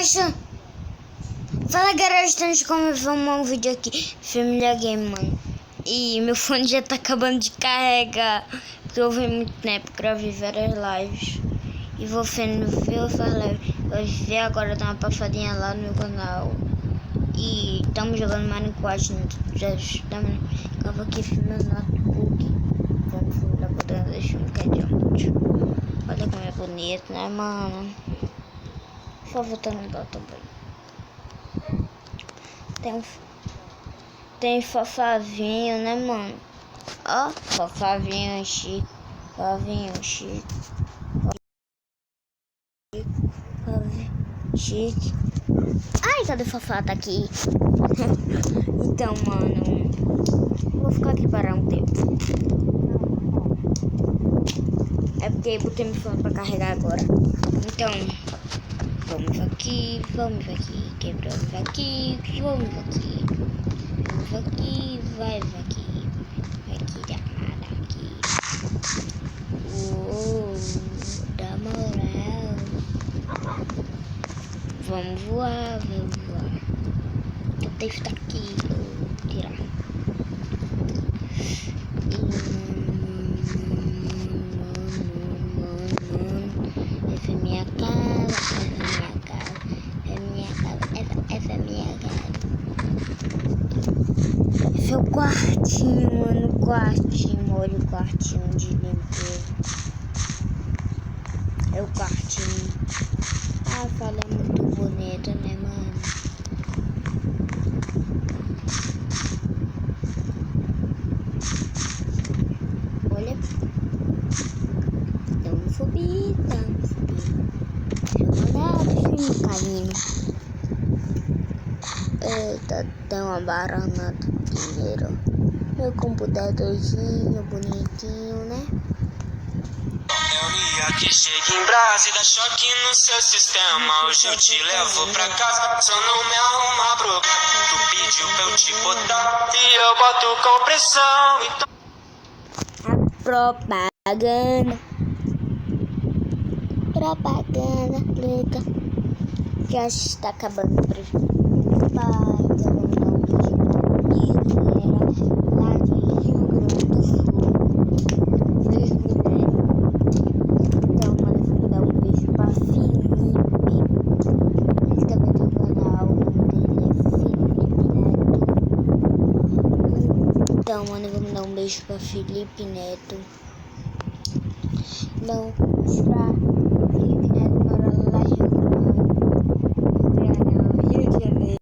guys! Fala galera, estamos começando um vídeo aqui, Família Game, mano. E meu fone já tá acabando de carregar, porque eu vi muito tempo, gravei várias lives. E vou ver agora, dar uma passadinha lá no meu canal. E estamos jogando Minecraft, já estamos. Acaba aqui meu notebook. Vamos lá botando, deixa eu ficar adiante. Olha como é bonito, né, mano? Só voltando lá também. Tem fofavinho, né, mano? Ó, fofavinho chique. Fofavinho chique. Chique. Ai, cadê Fofá? Tá aqui. Então, mano, vou ficar aqui parar um tempo. É porque botei meu fone pra carregar agora. Então, vamos aqui, quebramos aqui, vamos aqui. Vamos aqui, vai aqui aqui. Da moral. Vamos voar. Eu tenho que estar aqui, vou tirar. Essa é minha casa, essa é minha casa. Esse é o quartinho, mano, olha o quartinho de limpeza. É o quartinho. A sala é muito bonita, né, mano? Olha. Vamos subir. Deixa eu caindo. Eita, tem uma barana do dinheiro. Meu computadorzinho bonitinho, né? Que chega em Brás e dá choque no seu sistema. Hoje eu te levo pra casa, só não me arruma problema. Tu pediu pra eu te botar e eu boto com pressão. Então... A propaganda, já está acabando por aqui. Lá de Rio Grande do Sul. Então, mano, vou dar um beijo pra Felipe. Ele também tem um canal, o nome dele é Felipe Neto. Então, mano, vamos dar um beijo pra Felipe Neto. Não, pra